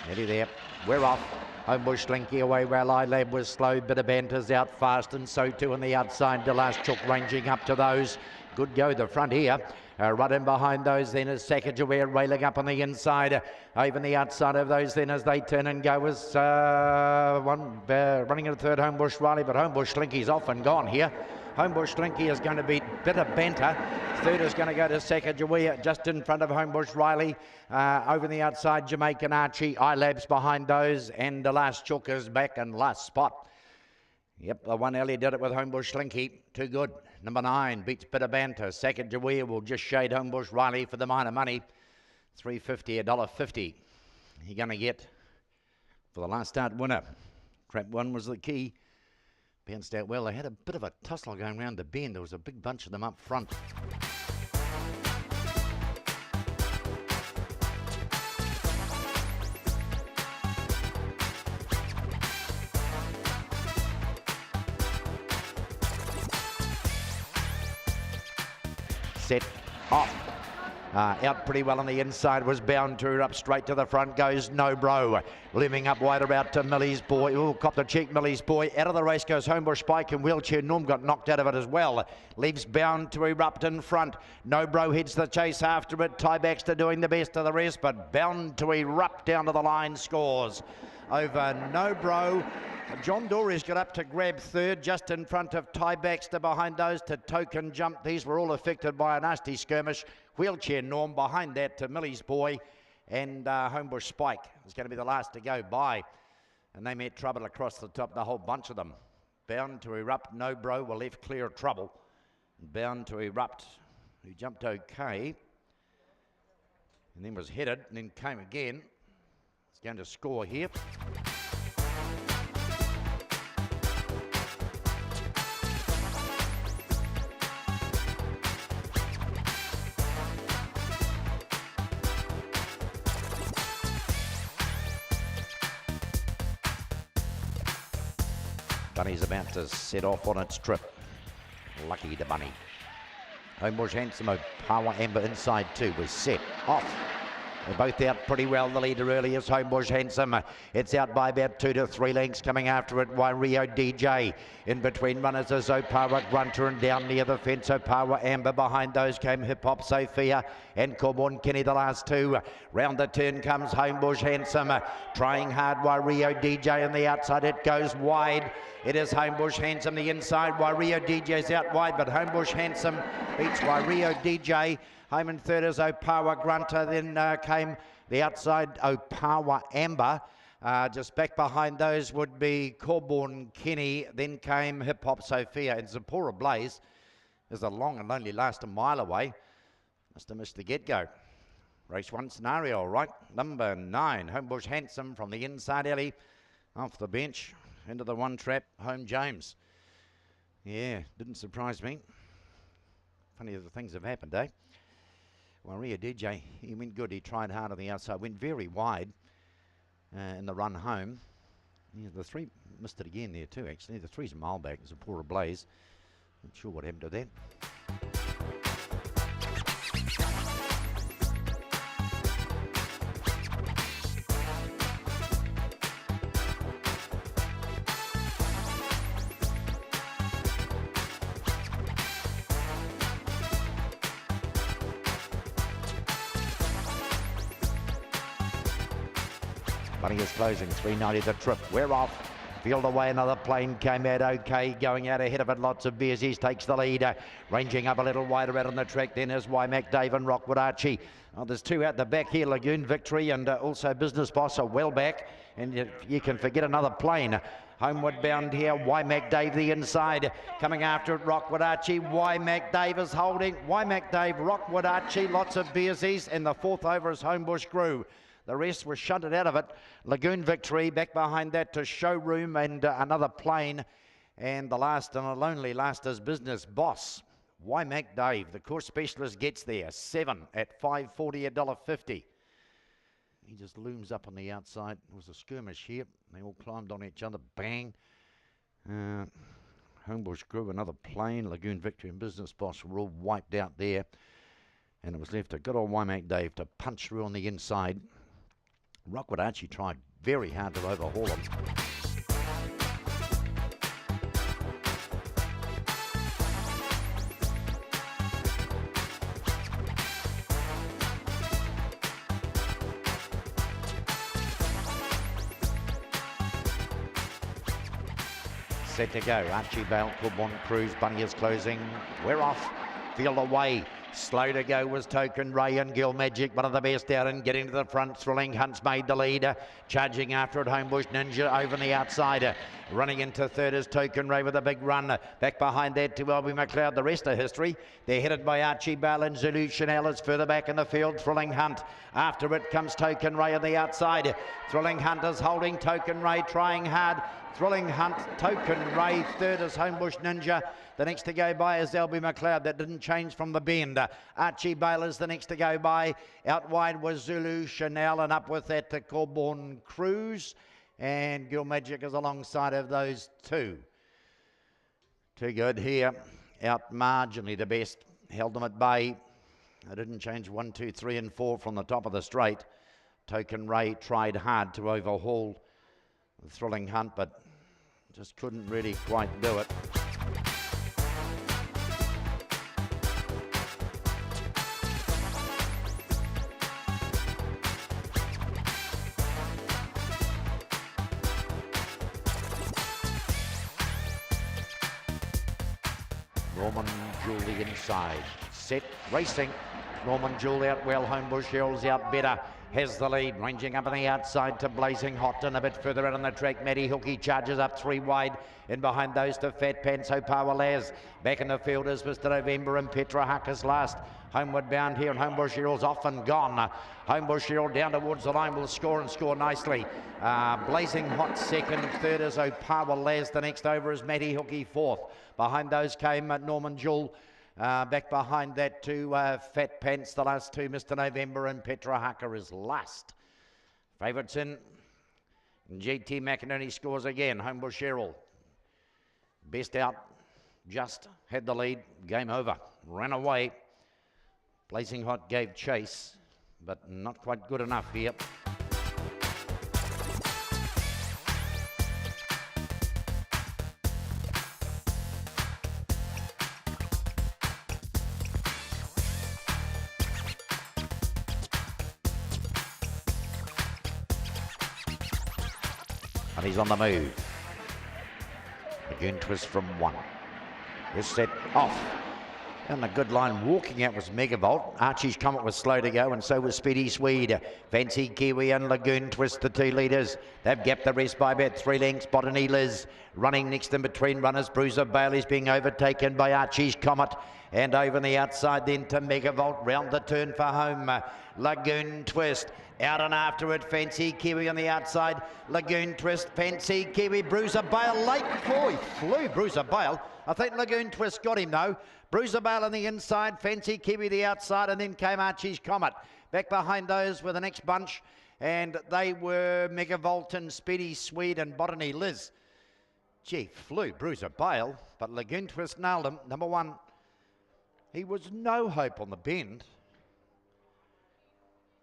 Nearly there. We're off. Homebush Slinky away well. I led was slow. Bit of Banter's out fast, and so too on the outside. The last Chook ranging up to those. Good go the front here. Right in behind those then is Sacagaware railing up on the inside. Over the outside of those then as they turn and go was one running in the third, Homebush Riley, but Homebush Slinky's off and gone here. Homebush Slinky is going to beat Bit of Banter. Third is going to go to Sacagaware just in front of Homebush Riley. Over the outside, Jamaican Archie, iLabs behind those, and the last Chook is back in last spot. Yep, the one early did it with Homebush Slinky. Too good. Number 9 beats Bit of Banter. Sacagaware will just shade Homebush Riley for the minor money. $3.50, $1.50. You're going to get for the last start winner. Trap 1 was the key. Bounced out well. They had a bit of a tussle going around the bend. There was a big bunch of them up front. Set off. Out pretty well on the inside was Bound to up straight to the front goes No Bro. Looming up wide about to Millie's Boy. Oh, cop the cheek, Millie's Boy. Out of the race goes Homebush Spike and Wheelchair Norm got knocked out of it as well. Leaves Bound to erupt in front. No Bro heads the chase after it. Ty Baxter doing the best of the rest, but Bound to erupt down to the line scores. Over No Bro. John Dory's got up to grab third, just in front of Ty Baxter behind those to Token Jump. These were all affected by a nasty skirmish. Wheelchair Norm behind that to Millie's Boy, and Homebush Spike is going to be the last to go by. And they met trouble across the top, the whole bunch of them. Bound to Erupt, No Bro were left clear of trouble. Bound to Erupt, who jumped okay, and then was headed, and then came again. It's going to score here. Bunny's about to set off on its trip. Lucky the Bunny. Homebush Handsome, Power Amber inside 2 was set off. They're both out pretty well. The leader early is Homebush Handsome. It's out by about 2 to 3 lengths. Coming after it, Rio DJ. In between runners is Opawa Grunter, and down near the fence, Opawa Amber. Behind those came Hip Hop Sophia and Corborn Kenny, the last two. Round the turn comes Homebush Handsome. Trying hard, Rio DJ on the outside. It goes wide. It is Homebush Handsome. The inside, Rio DJ's out wide, but Homebush Handsome beats Rio DJ. Home in third is Opawa Grunter. Then came the outside Opawa Amber. Just back behind those would be Corborn Kenny. Then came Hip Hop Sophia. And Zipporah Blaze is a long and only last a mile away. Must have missed the get-go. Race 1 scenario, all right. Number 9, Homebush Handsome from the inside alley. Off the bench, into the one trap, Home James. Yeah, didn't surprise me. Funny the things have happened, eh? Well, Rio DJ, he went good. He tried hard on the outside, went very wide in the run home. Yeah, the 3 missed it again there too, actually. The 3's a mile back. There's a Zipporah Blaze. Not sure what happened to that. Bunny is closing, 390 the trip. We're off. Field away, another plane came out okay. Going out ahead of it, lots of beers. He takes the lead. Ranging up a little wider out on the track. Then is Wymack Dave and Rockwood Archie. Oh, there's 2 out the back here, Lagoon Victory and also Business Boss are well back. And you can forget another plane. Homeward bound here, Wymack Dave the inside. Coming after it, Rockwood Archie. Wymack Dave is holding. Wymack Dave, Rockwood Archie, lots of beersies. And the 4th over is Homebush Grew. The rest were shunted out of it. Lagoon Victory, back behind that to Showroom and another plane. And the last and a lonely last is Business Boss. Wymack Dave, the course specialist, gets there. 7 at $5.40, $1.50. He just looms up on the outside. There was a skirmish here. They all climbed on each other. Bang. Homebush Grew, another plane. Lagoon Victory and Business Boss were all wiped out there. And it was left to good old Wymack Dave to punch through on the inside. Rockwood Archie tried very hard to overhaul him. Set to go. Archie Bale, Coolborn Cruise, Bunny is closing. We're off. Field away. Slow to go was Token Ray and Gill Magic, one of the best out and getting to the front. Thrilling Hunt's made the leader. Charging after it, Homebush Ninja over the outside. Running into third is Token Ray with a big run. Back behind that to Elby McLeod. The rest of history. They're headed by Archie Bale and Zulu Chanel is further back in the field. Thrilling Hunt. After it comes Token Ray on the outside. Thrilling Hunt is holding Token Ray, trying hard. Thrilling Hunt, Token Ray, third is Homebush Ninja. The next to go by is Elby McLeod. That didn't change from the bend. Archie Bale is the next to go by. Out wide was Zulu Chanel, and up with that to Coolborn Cruise. And Gill Magic is alongside of those two. Too good here. Out marginally the best. Held them at bay. They didn't change 1, 2, 3 and 4 from the top of the straight. Token Ray tried hard to overhaul Thrilling Hunt, but just couldn't really quite do it. Norman Julie inside. Set, racing. Norman Jewel out well, Homebush Hills out better. Has the lead, ranging up on the outside to Blazing Hot and a bit further out on the track. Matty Hookie charges up 3 wide. In behind those to Fat Pants, Power Laz. Back in the field is Mr. November and Petra Huckers last. Homeward bound here and Homebush Hills off and gone. Homebush Hill down towards the line will score and score nicely. Blazing Hot second, third is Power Laz. The next over is Matty Hookie fourth. Behind those came Norman Jewel. Back behind that to Fat Pants, the last two, Mr. November and Petra Hucker is last. Favourites in. GT McInerney scores again. Homebush Errol. Best out. Just had the lead. Game over. Ran away. Blazing Hot gave chase, but not quite good enough here. And he's on the move. Again, twist from 1. Is set off. And the good line walking out was Megavolt. Archie's come up with slow to go, and so was Speedy Swede. Fancy Kiwi and Lagoon Twist, the 2 leaders. They've gapped the rest by about 3 lengths. Botany Liz running next in between runners. Bruiser Bailey's being overtaken by Archie's Comet. And over the outside then to Megavolt. Round the turn for home. Lagoon Twist. Out and after it, Fancy Kiwi on the outside. Lagoon Twist, Fancy Kiwi, Bruiser Bale late. Oh, he flew, Bruiser Bale. I think Lagoon Twist got him though. Bruiser Bale on the inside, Fancy Kiwi the outside, and then came Archie's Comet. Back behind those were the next bunch, and they were Megavolt and Speedy Swede and Botany Liz. Gee, flew Bruiser Bale, but Lagoon Twist nailed him. Number 1, he was no hope on the bend.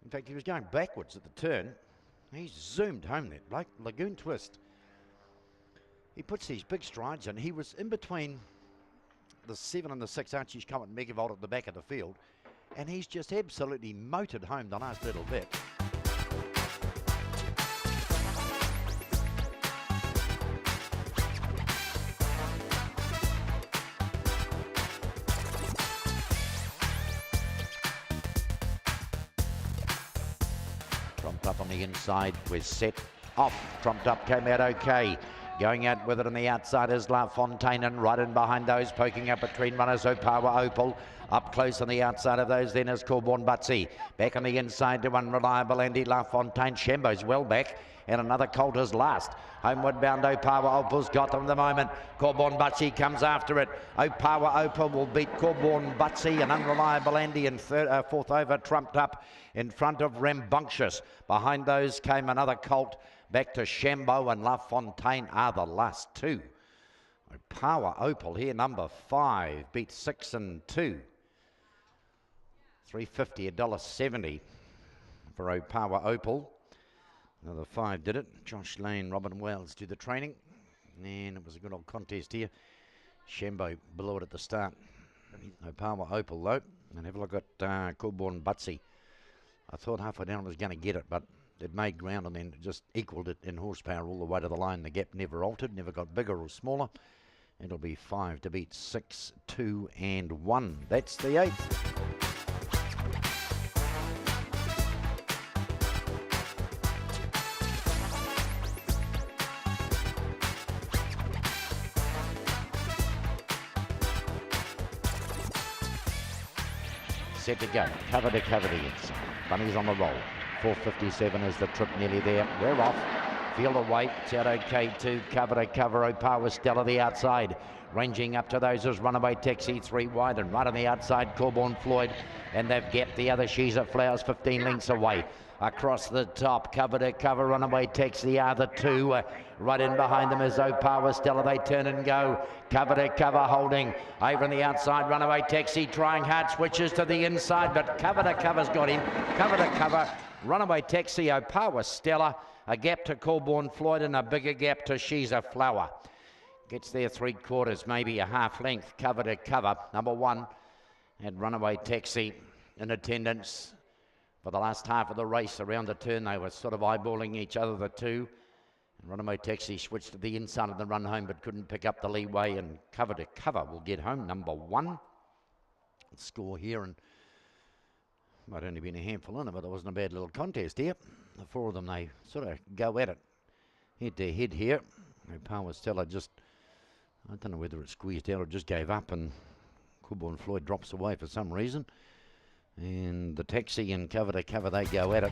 In fact, he was going backwards at the turn. He zoomed home that bloke. Lagoon Twist. He puts these big strides in. He was in between the 7 and the 6 Archie's Comet Megavolt at the back of the field, and he's just absolutely motored home the last little bit. Trumped up on the inside, was set off. Trumped up, came out okay. Going out with it on the outside is La Fontaine, and right in behind those, poking up between runners, Opawa Opal. Up close on the outside of those then is Coolborn Butsy. Back on the inside to Unreliable Andy La Fontaine. Shambo's well back, and another colt is last. Homeward bound Opawa Opal's got them at the moment. Coolborn Butsy comes after it. Opawa Opal will beat Coolborn Butsy, and Unreliable Andy in fourth over, trumped up in front of Rambunctious. Behind those came another colt. Back to Shambo and La Fontaine are the last two. Power Opal here, number 5, beat 6 and 2. $3.50, $1.70 for Power Opal. Another 5 did it. Josh Lane, Robin Wells do the training. And it was a good old contest here. Shambo below it at the start. No power Opal though. And have a look at Corborn Butsy. I thought halfway down it was going to get it, but it made ground and then just equalled it in horsepower all the way to the line. The gap never altered, never got bigger or smaller. It'll be 5 to beat 6, 2 and 1. That's the 8th. Set to go, cover to inside. Bunny's on the roll. 4:57 is the trip, nearly there. We're off. Feel the weight. It's out okay too. Cover to cover. Opawa Stella the outside. Ranging up to those is Runaway Taxi 3 wide and right on the outside Corborn Floyd. And they've gapped the other She's at Flowers 15 lengths away. Across the top, cover to cover, Runaway Taxi are the 2. Right in behind them is Opawa Stella. They turn and go. Cover to cover, holding. Over on the outside, Runaway Taxi trying hard, switches to the inside, but cover to cover's got him. Cover to cover, Runaway Taxi, Opawa Stella. A gap to Corborn Floyd and a bigger gap to She's a Flower. Gets there 3/4, maybe a half length. Cover to cover, number 1. Had Runaway Taxi in attendance for the last half of the race. Around the turn they were sort of eyeballing each other, the 2. And Runaway Taxi switched to the inside of the run home but couldn't pick up the leeway, and cover to cover will get home, number 1. Score here, and might only been a handful in it, but it wasn't a bad little contest here. The 4 of them, they sort of go at it head to head here. Opawa Stella just, I don't know whether it squeezed out or just gave up, and Corborn Floyd drops away for some reason. And the Taxi and cover to cover, they go at it.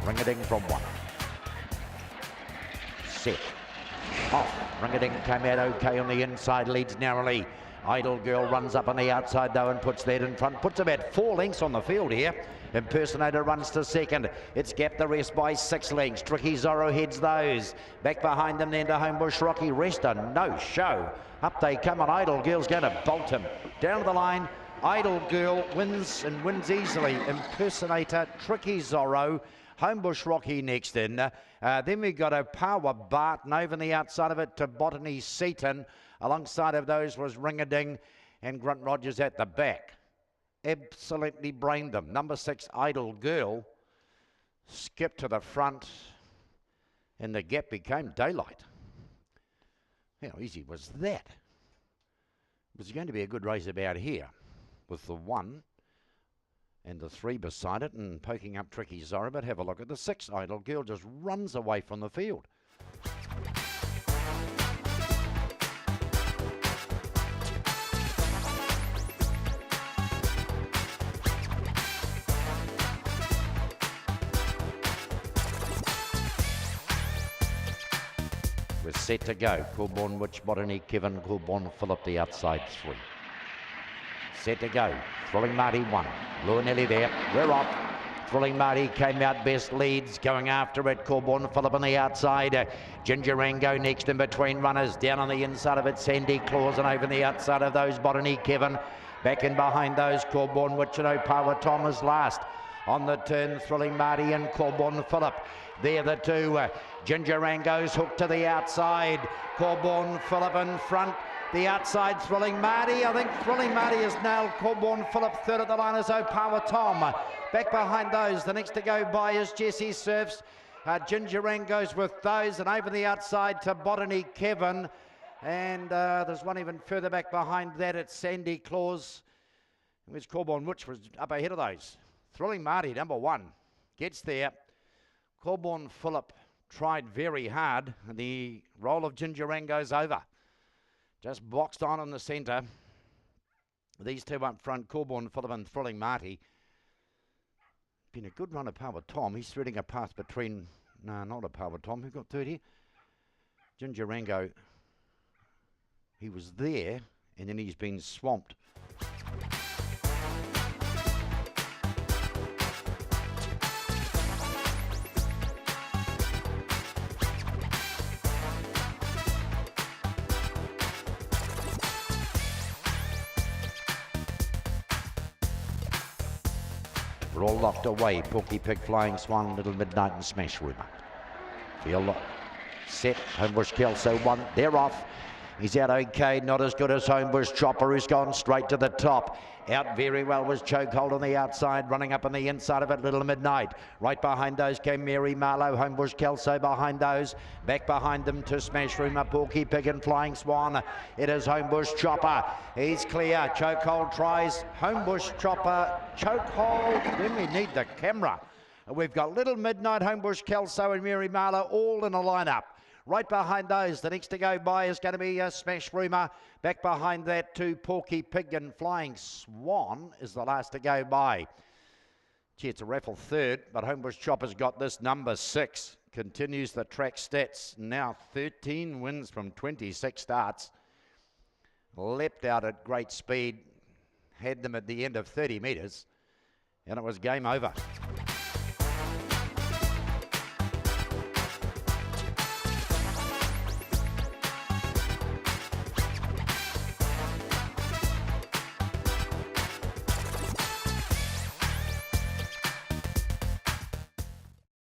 Ring-a-ding from 1. Set. Off. Ring-a-ding came out okay on the inside, leads narrowly. Idle Girl runs up on the outside though and puts that in front. Puts about 4 lengths on the field here. Impersonator runs to second. It's gapped the rest by 6 lengths. Tricky Zorro heads those. Back behind them then to Homebush Rocky. Resta, no show. Up they come, and Idle Girl's going to bolt him. Down the line, Idle Girl wins and wins easily. Impersonator, Tricky Zorro. Homebush Rocky next in. Then we got a Power Barton over on the outside of it to Botany Seaton. Alongside of those was Ring-a-Ding and Grunt Rogers at the back. Absolutely brained them. Number 6, Idle Girl, skipped to the front, and the gap became daylight. How easy was that? It was going to be a good race about here, with the 1 and the 3 beside it, and poking up Tricky Zorro. But have a look at the 6. Idle Girl just runs away from the field. We're set to go. Corborn Witch, Botany, Kevin, Corborn Phillip, the outside 3. Set to go. Thrilling Marty 1. Lure nearly there. We're off. Thrilling Marty came out best, leads, going after it. Corborn Phillip on the outside. Ginger Rango next in between runners. Down on the inside of it, Sandy Claus, and over the outside of those, Botany Kevin. Back in behind those, Corborn Witch and Opawa Thomas last. On the turn, Thrilling Marty and Corborn Phillip. They're the 2. Ginger Rango's hooked to the outside. Corborn Phillip in front. The outside, Thrilling Marty. I think Thrilling Marty has nailed Corborn Phillip. 3rd at the line is Opawa Tom. Back behind those, the next to go by is Jesse Surfs. Ginger Rango's with those, and over the outside to Botany Kevin. And there's one even further back behind that. It's Sandy Claus. Where's Corborn Witch was up ahead of those. Thrilling Marty, number 1, gets there. Corborn Phillip tried very hard, and the roll of Ginger Rango's over. Just boxed on in the centre. These 2 up front, Corborn Phillip and Thrilling Marty. Been a good run of Power Tom. He's threading a path between, no, not a Power Tom. Who got 3rd here? Ginger Rango. He was there, and then he's been swamped. We're all locked away. Porky Pig, Flying Swan, Little Midnight and Smash Rumour. Field set. Homebush Kelso 1. They're off. He's out okay, not as good as Homebush Chopper, who's gone straight to the top. Out very well was Chokehold on the outside, running up on the inside of it, Little Midnight. Right behind those came Mary Marlowe, Homebush Kelso behind those. Back behind them to Smash Rumour, Porky Pig and Flying Swan. It is Homebush Chopper. He's clear. Chokehold tries. Homebush Chopper. Chokehold. Then we need the camera. We've got Little Midnight, Homebush Kelso and Mary Marlowe all in a lineup. Right behind those, the next to go by is going to be Smash Rumour. Back behind that to Porky Pig and Flying Swan is the last to go by. Gee, it's a raffle third, but Homebush Chopper's got this number 6. Continues the track stats. Now 13 wins from 26 starts. Leapt out at great speed. Had them at the end of 30 metres. And it was game over.